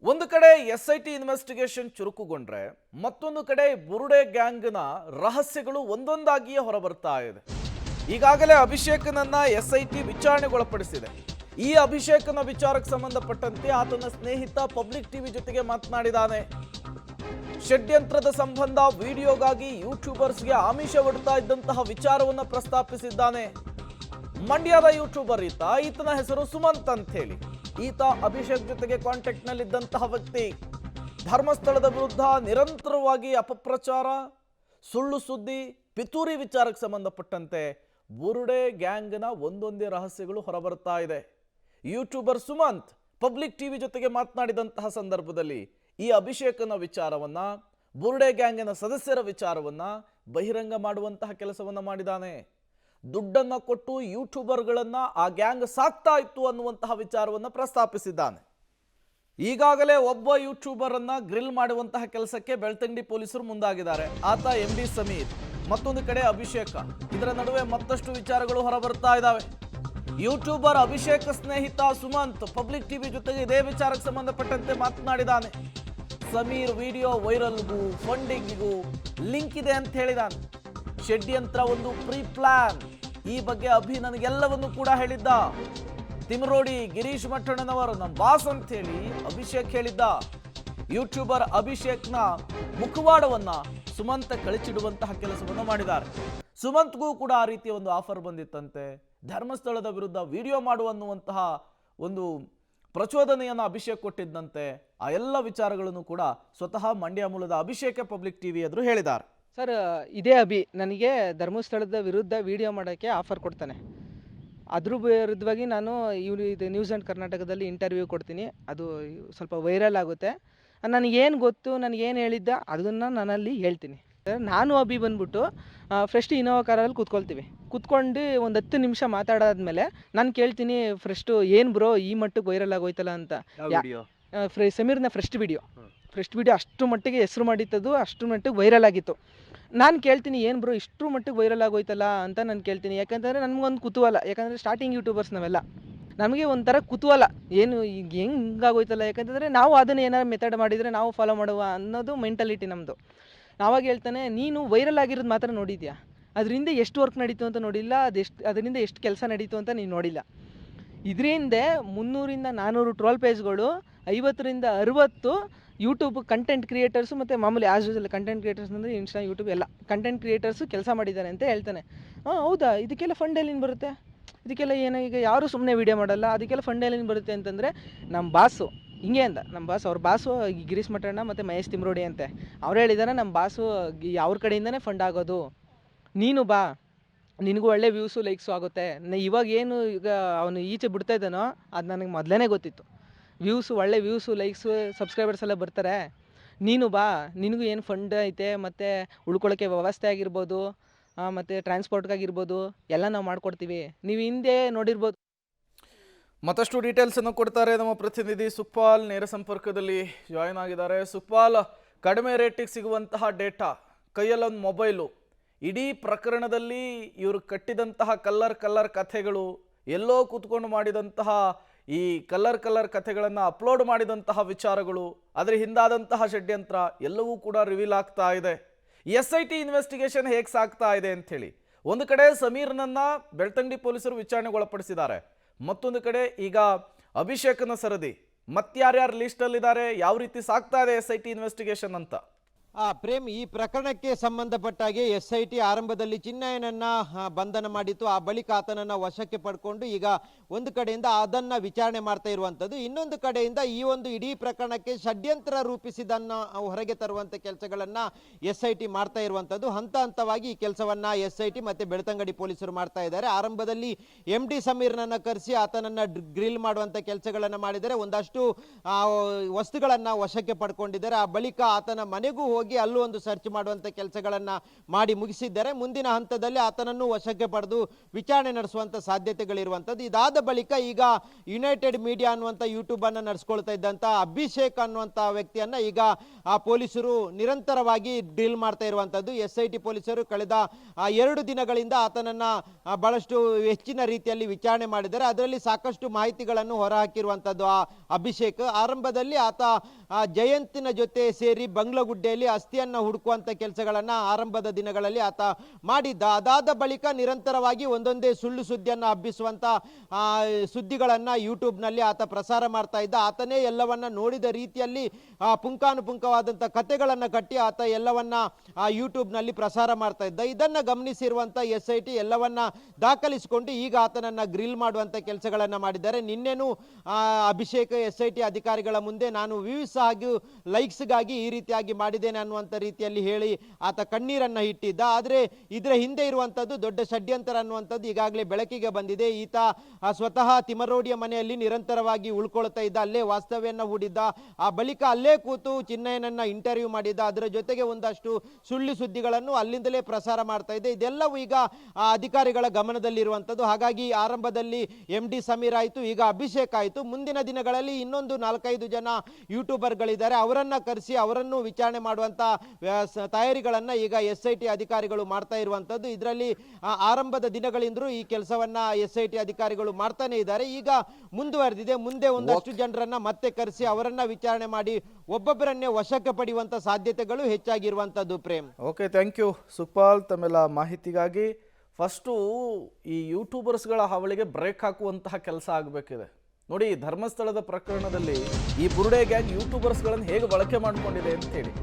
ಒಂದು ಕಡೆ SIT investigation ಚುರುಕುಗೊಂಡ್ರೆ ಮತ್ತೊಂದು ಕಡೆ ಬುರುಡೆ ಗ್ಯಾಂಗ್ನ ರಹಸ್ಯಗಳು ಒಂದೊಂದಾಗಿಯೇ ಹೊರಬರ್ತಾ ಇದೆ. ಈಗಾಗಲೇ ಅಭಿಷೇಕನನ್ನ ಎಸ್ಐಟಿ ವಿಚಾರಣೆಗೊಳಪಡಿಸಿದೆ. ಈ ಅಭಿಷೇಕನ ವಿಚಾರಕ್ಕೆ ಸಂಬಂಧಪಟ್ಟಂತೆ ಆತನ ಸ್ನೇಹಿತ ಪಬ್ಲಿಕ್ ಟಿವಿ ಜೊತೆಗೆ ಮಾತನಾಡಿದ್ದಾನೆ. ಷಡ್ಯಂತ್ರದ ಸಂಬಂಧ ವಿಡಿಯೋಗಾಗಿ ಯೂಟ್ಯೂಬರ್ಸ್ಗೆ ಆಮಿಷ ಒಡ್ತಾ ಇದ್ದಂತಹ ವಿಚಾರವನ್ನು ಪ್ರಸ್ತಾಪಿಸಿದ್ದಾನೆ. ಮಂಡ್ಯದ ಯೂಟ್ಯೂಬರ್ ಈತನ ಹೆಸರು ಸುಮಂತ್ ಅಂತ ಹೇಳಿ. ಈತ ಅಭಿಷೇಕ್ ಜೊತೆಗೆ ಕಾಂಟ್ಯಾಕ್ಟ್ ನಲ್ಲಿದ್ದಂತಹ ವ್ಯಕ್ತಿ. ಧರ್ಮಸ್ಥಳದ ವಿರುದ್ಧ ನಿರಂತರವಾಗಿ ಅಪಪ್ರಚಾರ, ಸುಳ್ಳು ಸುದ್ದಿ, ಪಿತೂರಿ ವಿಚಾರಕ್ಕೆ ಸಂಬಂಧಪಟ್ಟಂತೆ ಬುರುಡೆ ಗ್ಯಾಂಗ್ನ ಒಂದೊಂದೇ ರಹಸ್ಯಗಳು ಹೊರಬರ್ತಾ ಇದೆ. ಯೂಟ್ಯೂಬರ್ ಸುಮಂತ್ ಪಬ್ಲಿಕ್ ಟಿವಿ ಜೊತೆಗೆ ಮಾತನಾಡಿದಂತಹ ಸಂದರ್ಭದಲ್ಲಿ ಈ ಅಭಿಷೇಕನ ವಿಚಾರವನ್ನ, ಬುರುಡೆ ಗ್ಯಾಂಗಿನ ಸದಸ್ಯರ ವಿಚಾರವನ್ನ ಬಹಿರಂಗ ಮಾಡುವಂತಹ ಕೆಲಸವನ್ನ ಮಾಡಿದ್ದಾನೆ. ದುಡ್ಡನ್ನ ಕೊಟ್ಟು ಯೂಟ್ಯೂಬರ್ಗಳನ್ನ ಆ ಗ್ಯಾಂಗ್ ಸಾಕ್ತಾ ಇತ್ತು ಅನ್ನುವಂತಹ ವಿಚಾರವನ್ನ ಪ್ರಸ್ತಾಪಿಸಿದ್ದಾನೆ. ಈಗಾಗಲೇ ಒಬ್ಬ ಯೂಟ್ಯೂಬರ್ ಅನ್ನ ಗ್ರಿಲ್ ಮಾಡುವಂತಹ ಕೆಲಸಕ್ಕೆ ಬೆಳ್ತಂಗಡಿ ಪೊಲೀಸರು ಮುಂದಾಗಿದ್ದಾರೆ. ಆತ MD ಸಮೀರ್, ಮತ್ತೊಂದು ಕಡೆ ಅಭಿಷೇಕ. ಇದರ ನಡುವೆ ಮತ್ತಷ್ಟು ವಿಚಾರಗಳು ಹೊರಬರ್ತಾ ಇದ್ದಾವೆ. ಯೂಟ್ಯೂಬರ್ ಅಭಿಷೇಕ್ ಸ್ನೇಹಿತ ಸುಮಂತ್ ಪಬ್ಲಿಕ್ ಟಿವಿ ಜೊತೆಗೆ ಇದೇ ವಿಚಾರಕ್ಕೆ ಸಂಬಂಧಪಟ್ಟಂತೆ ಮಾತನಾಡಿದ್ದಾನೆ. ಸಮೀರ್ ವಿಡಿಯೋ ವೈರಲ್ಗೂ ಫಂಡಿಂಗಿಗೂ ಲಿಂಕ್ ಇದೆ ಅಂತ ಹೇಳಿದಾನೆ. ಷಡ್ಯಂತ್ರ ಒಂದು ಪ್ರೀ ಪ್ಲಾನ್. ಈ ಬಗ್ಗೆ ಅಭಿ ನನಗೆಲ್ಲವನ್ನು ಕೂಡ ಹೇಳಿದ್ದ. ತಿಮರೋಡಿ ಗಿರೀಶ್ ಮಠಣ್ಣನವರು ನಮ್ಮ ಬಾಸ್ ಅಂತ ಹೇಳಿ ಅಭಿಷೇಕ್ ಹೇಳಿದ್ದ. ಯೂಟ್ಯೂಬರ್ ಅಭಿಷೇಕ್ನ ಮುಖವಾಡವನ್ನ ಸುಮಂತ್ ಕಳಚಿಡುವಂತಹ ಕೆಲಸವನ್ನು ಮಾಡಿದ್ದಾರೆ. ಸುಮಂತ್ಗೂ ಕೂಡ ಆ ರೀತಿಯ ಒಂದು ಆಫರ್ ಬಂದಿತ್ತಂತೆ. ಧರ್ಮಸ್ಥಳದ ವಿರುದ್ಧ ವಿಡಿಯೋ ಮಾಡುವಂತಹ ಒಂದು ಪ್ರಚೋದನೆಯನ್ನು ಅಭಿಷೇಕ್ ಕೊಟ್ಟಿದ್ದಂತೆ. ಆ ಎಲ್ಲ ವಿಚಾರಗಳನ್ನು ಕೂಡ ಸ್ವತಃ ಮಂಡ್ಯ ಮೂಲದ ಅಭಿಷೇಕ ಪಬ್ಲಿಕ್ ಟಿವಿ ಎದುರು ಹೇಳಿದ್ದಾರೆ. ಸರ್, ಇದೇ ಅಭಿ ನನಗೆ ಧರ್ಮಸ್ಥಳದ ವಿರುದ್ಧ ವಿಡಿಯೋ ಮಾಡೋಕ್ಕೆ ಆಫರ್ ಕೊಡ್ತಾನೆ. ಅದ್ರ ವಿರುದ್ಧವಾಗಿ ನಾನು ಇದು ನ್ಯೂಸ್ ಆ್ಯಂಡ್ ಕರ್ನಾಟಕದಲ್ಲಿ ಇಂಟರ್ವ್ಯೂ ಕೊಡ್ತೀನಿ. ಅದು ಸ್ವಲ್ಪ ವೈರಲ್ ಆಗುತ್ತೆ. ನನಗೇನು ಗೊತ್ತು, ನನಗೇನು ಹೇಳಿದ್ದ ಅದನ್ನು ನಾನಲ್ಲಿ ಹೇಳ್ತೀನಿ. ನಾನು ಅಭಿ ಬಂದ್ಬಿಟ್ಟು ಫ್ರೆಸ್ಟ್ ಇನೋವಾ ಕಾರಲ್ಲಿ ಕೂತ್ಕೊಂಡು ಒಂದು 10 ನಿಮಿಷ ಮಾತಾಡಾದ್ಮೇಲೆ ನಾನು ಕೇಳ್ತೀನಿ, ಫ್ರೆಸ್ಟು ಏನು ಬ್ರೋ ಈ ಮಟ್ಟಕ್ಕೆ ವೈರಲ್ ಆಗೋಯ್ತಲ್ಲ ಅಂತ. ಸಮೀರ್ನ ಫ್ರೆಸ್ಟ್ ವಿಡಿಯೋ ಅಷ್ಟು ಮಟ್ಟಿಗೆ ಹೆಸರು ಮಾಡಿತ್ತದು, ಅಷ್ಟು ಮಟ್ಟಿಗೆ ವೈರಲ್ ಆಗಿತ್ತು. ನಾನು ಕೇಳ್ತೀನಿ, ಏನು ಬ್ರೋ ಇಷ್ಟು ಮಟ್ಟಿಗೆ ವೈರಲ್ ಆಗೋಯ್ತಲ್ಲ ಅಂತ ನಾನು ಕೇಳ್ತೀನಿ. ಯಾಕಂತಂದರೆ ನನಗೊಂದು ಕುತೂಹಲ. ಯಾಕಂದರೆ ಸ್ಟಾರ್ಟಿಂಗ್ ಯೂಟ್ಯೂಬರ್ಸ್ ನಾವೆಲ್ಲ, ನಮಗೆ ಒಂಥರ ಕುತೂಹಲ, ಏನು ಈಗ ಹೆಂಗಾಗೋಯ್ತಲ್ಲ. ಯಾಕಂತಂದರೆ ನಾವು ಅದನ್ನು ಏನಾರು ಮೆಥಡ್ ಮಾಡಿದರೆ ನಾವು ಫಾಲೋ ಮಾಡುವ ಅನ್ನೋದು ಮೆಂಟಾಲಿಟಿ ನಮ್ಮದು. ನಾವಾಗ ಹೇಳ್ತಾನೆ, ನೀನು ವೈರಲ್ ಆಗಿರೋದು ಮಾತ್ರ ನೋಡಿದ್ಯಾ, ಅದರಿಂದ ಎಷ್ಟು ವರ್ಕ್ ನಡೀತು ಅಂತ ನೋಡಿಲ್ಲ, ಅದರಿಂದ ಎಷ್ಟು ಕೆಲಸ ನಡೀತು ಅಂತ ನೀನು ನೋಡಿಲ್ಲ. ಇದರಿಂದ 300ರಿಂದ 400 ಟ್ರೋಲ್ ಪೇಜ್ಗಳು, 50ರಿಂದ 60 ಯೂಟ್ಯೂಬ್ ಕಂಟೆಂಟ್ ಕ್ರಿಯೇಟರ್ಸು ಮತ್ತು ಮಾಮೂಲಿ ಆಸ್ ಯೂಶುವಲ್ ಕಂಟೆಂಟ್ ಕ್ರಿಯೇಟರ್ಸ್ ಅಂದರೆ ಇನ್ಸ್ಟಾ, ಯೂಟ್ಯೂಬ್ ಎಲ್ಲ ಕಂಟೆಂಟ್ ಕ್ರಿಯೇಟರ್ಸು ಕೆಲಸ ಮಾಡಿದ್ದಾರೆ ಅಂತ ಹೇಳ್ತಾನೆ. ಹೌದಾ, ಇದಕ್ಕೆಲ್ಲ ಫಂಡ್ ಎಲ್ಲಿಂದ ಬರುತ್ತೆ? ಇದಕ್ಕೆಲ್ಲ ಏನೋ, ಈಗ ಯಾರೂ ಸುಮ್ಮನೆ ವೀಡಿಯೋ ಮಾಡಲ್ಲ, ಅದಕ್ಕೆಲ್ಲ ಫಂಡ್ ಎಲ್ಲಿಂದ ಬರುತ್ತೆ ಅಂತಂದರೆ ನಮ್ಮ ಬಾಸು ಹಿಂಗೆ ಅಂದ. ನಮ್ಮ ಅವ್ರ ಬಾಸು ಗಿರೀಶ್ ಮಠಣ್ಣ ಮತ್ತು ಮಹೇಶ್ ತಿಮ್ರೋಡಿ ಅಂತೆ. ಅವ್ರು ಹೇಳಿದ್ದಾರೆ, ನಮ್ಮ ಬಾಸು ಅವ್ರ ಕಡೆಯಿಂದನೇ ಫಂಡ್ ಆಗೋದು, ನೀನು ಬಾ, ನಿನಗೂ ಒಳ್ಳೆ ವ್ಯೂಸು ಲೈಕ್ಸು ಆಗುತ್ತೆ. ಇವಾಗ ಏನು ಈಗ ಅವನು ಈಚೆ ಬಿಡ್ತಾ ಇದ್ದಾನೋ ಅದು ನನಗೆ ಮೊದಲೇ ಗೊತ್ತಿತ್ತು. ಒಳ್ಳೆ ವ್ಯೂಸು ಲೈಕ್ಸು ಸಬ್ಸ್ಕ್ರೈಬರ್ಸ್ ಎಲ್ಲ ಬರ್ತಾರೆ, ನೀನು ಬಾ, ನಿನಗೂ ಏನು ಫಂಡ್ ಐತೆ, ಮತ್ತು ಉಳ್ಕೊಳ್ಳೋಕ್ಕೆ ವ್ಯವಸ್ಥೆ ಆಗಿರ್ಬೋದು, ಮತ್ತು ಟ್ರಾನ್ಸ್ಪೋರ್ಟ್ಗಾಗಿರ್ಬೋದು ಎಲ್ಲ ನಾವು ಮಾಡಿಕೊಡ್ತೀವಿ. ನೀವು ಹಿಂದೆ ನೋಡಿರ್ಬೋದು. ಮತ್ತಷ್ಟು ಡೀಟೇಲ್ಸ್ ಅನ್ನು ಕೊಡ್ತಾರೆ ನಮ್ಮ ಪ್ರತಿನಿಧಿ ಸುಕ್ಪಾಲ್. ನೇರ ಸಂಪರ್ಕದಲ್ಲಿ ಜಾಯಿನ್ ಆಗಿದ್ದಾರೆ. ಸುಕ್ಪಾಲ್, ಕಡಿಮೆ ರೇಟಿಗೆ ಸಿಗುವಂತಹ ಡೇಟಾ, ಕೈಯಲ್ಲೊಂದು ಮೊಬೈಲು, ಇಡೀ ಪ್ರಕರಣದಲ್ಲಿ ಇವರು ಕಟ್ಟಿದಂತಹ ಕಲ್ಲರ್ ಕಥೆಗಳು, ಎಲ್ಲೋ ಕೂತ್ಕೊಂಡು ಮಾಡಿದಂತಹ ಈ ಕಲ್ಲರ್ ಕಥೆಗಳನ್ನು ಅಪ್ಲೋಡ್ ಮಾಡಿದಂತಹ ವಿಚಾರಗಳು, ಅದರ ಹಿಂದಾದಂತಹ ಷಡ್ಯಂತ್ರ ಎಲ್ಲವೂ ಕೂಡ ರಿವೀಲ್ ಆಗ್ತಾ ಇದೆ. SIT ಇನ್ವೆಸ್ಟಿಗೇಷನ್ ಹೇಗೆ ಸಾಗ್ತಾ ಇದೆ ಅಂತ ಹೇಳಿ, ಒಂದು ಕಡೆ ಸಮೀರ್ನನ್ನ ಬೆಳ್ತಂಗಡಿ ಪೊಲೀಸರು ವಿಚಾರಣೆಗೊಳಪಡಿಸಿದ್ದಾರೆ, ಮತ್ತೊಂದು ಕಡೆ ಈಗ ಅಭಿಷೇಕನ ಸರದಿ, ಮತ್ಯಾರ್ಯಾರು ಲಿಸ್ಟಲ್ಲಿದ್ದಾರೆ, ಯಾವ ರೀತಿ ಸಾಗ್ತಾ ಇದೆ SIT ಇನ್ವೆಸ್ಟಿಗೇಷನ್ ಅಂತ? ಪ್ರೇಮ್, ಈ ಪ್ರಕರಣಕ್ಕೆ ಸಂಬಂಧಪಟ್ಟಾಗೆ SIT ಆರಂಭದಲ್ಲಿ ಚಿನ್ನಯ್ಯನನ್ನ ಬಂಧನ ಮಾಡಿತ್ತು. ಆ ಬಳಿಕ ಆತನನ್ನ ವಶಕ್ಕೆ ಪಡ್ಕೊಂಡು ಈಗ ಒಂದು ಕಡೆಯಿಂದ ಅದನ್ನ ವಿಚಾರಣೆ ಮಾಡ್ತಾ ಇರುವಂಥದ್ದು, ಇನ್ನೊಂದು ಕಡೆಯಿಂದ ಈ ಒಂದು ಇಡೀ ಪ್ರಕರಣಕ್ಕೆ ಷಡ್ಯಂತ್ರ ರೂಪಿಸಿದನ್ನ ಹೊರಗೆ ತರುವಂಥ ಕೆಲಸಗಳನ್ನ SIT ಮಾಡ್ತಾ ಇರುವಂಥದ್ದು. ಹಂತ ಹಂತವಾಗಿ ಈ ಕೆಲಸವನ್ನ SIT ಮತ್ತೆ ಬೆಳ್ತಂಗಡಿ ಪೊಲೀಸರು ಮಾಡ್ತಾ ಇದ್ದಾರೆ. ಆರಂಭದಲ್ಲಿ MD ಸಮೀರ್ನನ್ನ ಕರೆಸಿ ಆತನನ್ನ ಗ್ರಿಲ್ ಮಾಡುವಂಥ ಕೆಲಸಗಳನ್ನ ಮಾಡಿದರೆ, ಒಂದಷ್ಟು ವಸ್ತುಗಳನ್ನ ವಶಕ್ಕೆ ಪಡ್ಕೊಂಡಿದ್ದಾರೆ. ಆ ಬಳಿಕ ಆತನ ಮನೆಗೂ ಹೋಗಿ ಅಲ್ಲೂ ಒಂದು ಸರ್ಚ್ ಮಾಡುವಂತ ಕೆಲಸಗಳನ್ನ ಮಾಡಿ ಮುಗಿಸಿದ್ದಾರೆ. ಮುಂದಿನ ಹಂತದಲ್ಲಿ ಆತನನ್ನು ವಶಕ್ಕೆ ಪಡೆದು ವಿಚಾರಣೆ ನಡೆಸುವಂತ ಸಾಧ್ಯತೆಗಳಿರುವಂತದ್ದು. ಇದಾದ ಬಳಿಕ ಈಗ ಯುನೈಟೆಡ್ ಮೀಡಿಯಾ ಅನ್ನುವಂಥ ಯೂಟ್ಯೂಬ್ ಅನ್ನ ನಡೆಸ್ಕೊಳ್ತಾ ಇದ್ದಂತ ಅಭಿಷೇಕ್ ಅನ್ನುವಂತ ವ್ಯಕ್ತಿಯನ್ನ ಈಗ ಆ ಪೊಲೀಸರು ನಿರಂತರವಾಗಿ ಡೀಲ್ ಮಾಡ್ತಾ ಇರುವಂತದ್ದು. SIT ಪೊಲೀಸರು ಕಳೆದ 2 ದಿನಗಳಿಂದ ಆತನನ್ನ ಬಹಳಷ್ಟು ಹೆಚ್ಚಿನ ರೀತಿಯಲ್ಲಿ ವಿಚಾರಣೆ ಮಾಡಿದ್ದಾರೆ. ಅದರಲ್ಲಿ ಸಾಕಷ್ಟು ಮಾಹಿತಿಗಳನ್ನು ಹೊರಹಾಕಿರುವಂತದ್ದು. ಆ ಅಭಿಷೇಕ್ ಆರಂಭದಲ್ಲಿ ಆತ ಜಯಂತಿನ ಜೊತೆ ಸೇರಿ ಬಂಗ್ಲಗುಡ್ಡೆಯಲ್ಲಿ ಅಸ್ಥಿಯನ್ನ ಹುಡುಕುವಂತ ಕೆಲಸಗಳನ್ನ ಆರಂಭದ ದಿನಗಳಲ್ಲಿ ಆತ ಮಾಡಿದ್ದ. ಅದಾದ ಬಳಿಕ ನಿರಂತರವಾಗಿ ಒಂದೊಂದೇ ಸುಳ್ಳು ಸುದ್ದಿಯನ್ನ ಹಬ್ಬಿಸುವಂತ ಸುದ್ದಿಗಳನ್ನ ಯೂಟ್ಯೂಬ್ ನಲ್ಲಿ ಆತ ಪ್ರಸಾರ ಮಾಡ್ತಾ ಇದ್ದ. ಆತನೇ ಎಲ್ಲವನ್ನ ನೋಡಿದ ರೀತಿಯಲ್ಲಿ ಪುಂಖಾನುಪುಂಖವಾದಂತ ಕಥೆಗಳನ್ನ ಕಟ್ಟಿ ಆತ ಎಲ್ಲವನ್ನ ಯೂಟ್ಯೂಬ್ ನಲ್ಲಿ ಪ್ರಸಾರ ಮಾಡ್ತಾ ಇದ್ದ. ಇದನ್ನ ಗಮನಿಸಿರುವಂತ SIT ಎಲ್ಲವನ್ನ ದಾಖಲಿಸಿಕೊಂಡು ಈಗ ಆತನನ್ನ ಗ್ರಿಲ್ ಮಾಡುವಂತ ಕೆಲಸಗಳನ್ನ ಮಾಡಿದ್ದಾರೆ. ನಿನ್ನೆನೂ ಅಭಿಷೇಕ್ SIT ಅಧಿಕಾರಿಗಳ ಮುಂದೆ ನಾನು ವ್ಯೂಸ್ ಹಾಗೂ ಲೈಕ್ಸ್ಗಾಗಿ ಈ ರೀತಿಯಾಗಿ ಮಾಡಿದ್ದೇನೆ ಅನ್ನುವಂಥ ರೀತಿಯಲ್ಲಿ ಹೇಳಿ ಆತ ಕಣ್ಣೀರನ್ನ ಇಟ್ಟಿದ್ದ. ಆದರೆ ಇದರ ಹಿಂದೆ ಇರುವಂತದ್ದು ದೊಡ್ಡ ಷಡ್ಯಂತರ ಅನ್ನುವಂಥದ್ದು ಈಗಾಗಲೇ ಬೆಳಕಿಗೆ ಬಂದಿದೆ. ಈತ ಸ್ವತಃ ತಿಮರೋಡಿಯ ಮನೆಯಲ್ಲಿ ನಿರಂತರವಾಗಿ ಉಳ್ಕೊಳ್ತಾ ಇದ್ದ, ಅಲ್ಲೇ ವಾಸ್ತವ್ಯನ ಹೂಡಿದ್ದ. ಆ ಬಳಿಕ ಅಲ್ಲೇ ಕೂತು ಚಿನ್ನಯ್ಯನನ್ನ ಇಂಟರ್ವ್ಯೂ ಮಾಡಿದ್ದ. ಅದರ ಜೊತೆಗೆ ಒಂದಷ್ಟು ಸುಳ್ಳು ಸುದ್ದಿಗಳನ್ನು ಅಲ್ಲಿಂದಲೇ ಪ್ರಸಾರ ಮಾಡ್ತಾ ಇದೆ. ಇದೆಲ್ಲವೂ ಈಗ ಅಧಿಕಾರಿಗಳ ಗಮನದಲ್ಲಿರುವಂಥದ್ದು. ಹಾಗಾಗಿ ಆರಂಭದಲ್ಲಿ MD ಸಮೀರ್ ಆಯಿತು, ಈಗ ಅಭಿಷೇಕ್ ಆಯಿತು. ಮುಂದಿನ ದಿನಗಳಲ್ಲಿ ಇನ್ನೊಂದು 4-5 ಜನ ಯೂಟ್ಯೂಬರ್ಗಳಿದ್ದಾರೆ, ಅವರನ್ನ ಕರೆಸಿ ಅವರನ್ನು ವಿಚಾರಣೆ ಮಾಡುವಂತ ತಯಾರಿಗಳನ್ನ ಈಗ SIT ಅಧಿಕಾರಿಗಳು ಮಾಡ್ತಾ ಇರುವಂತದ್ದು. ಇದರಲ್ಲಿ ಆರಂಭದ ದಿನಗಳಿಂದಲೂ ಈ ಕೆಲಸವನ್ನ SIT ಅಧಿಕಾರಿಗಳು ಮಾಡ್ತಾನೆ ಇದ್ದಾರೆ. ಈಗ ಮುಂದುವರೆದಿದೆ. ಮುಂದೆ ಒಂದಷ್ಟು ಜನರನ್ನ ಮತ್ತೆ ಕರೆಸಿ ಅವರನ್ನ ವಿಚಾರಣೆ ಮಾಡಿ ಒಬ್ಬೊಬ್ಬರನ್ನೇ ವಶಕ್ಕೆ ಪಡೆಯುವಂತ ಸಾಧ್ಯತೆಗಳು ಹೆಚ್ಚಾಗಿರುವಂತದ್ದು. Prem, okay, thank you Sukhpal ತಮ್ಮೆಲ್ಲ ಮಾಹಿತಿಗಾಗಿ. ಫಸ್ಟು ಈ ಯೂಟ್ಯೂಬರ್ಸ್ಗಳ ಹಾವಳಿಗೆ ಬ್ರೇಕ್ ಹಾಕುವಂತಹ ಕೆಲಸ ಆಗಬೇಕಿದೆ. ನೋಡಿ, ಧರ್ಮಸ್ಥಳದ ಪ್ರಕರಣದಲ್ಲಿ ಈ ಬುರುಡೆ ಗ್ಯಾಂಗ್ ಯೂಟ್ಯೂಬರ್ಸ್ಗಳನ್ನು ಹೇಗೆ ಬಳಕೆ ಮಾಡ್ಕೊಂಡಿದೆ ಅಂತ ಹೇಳಿ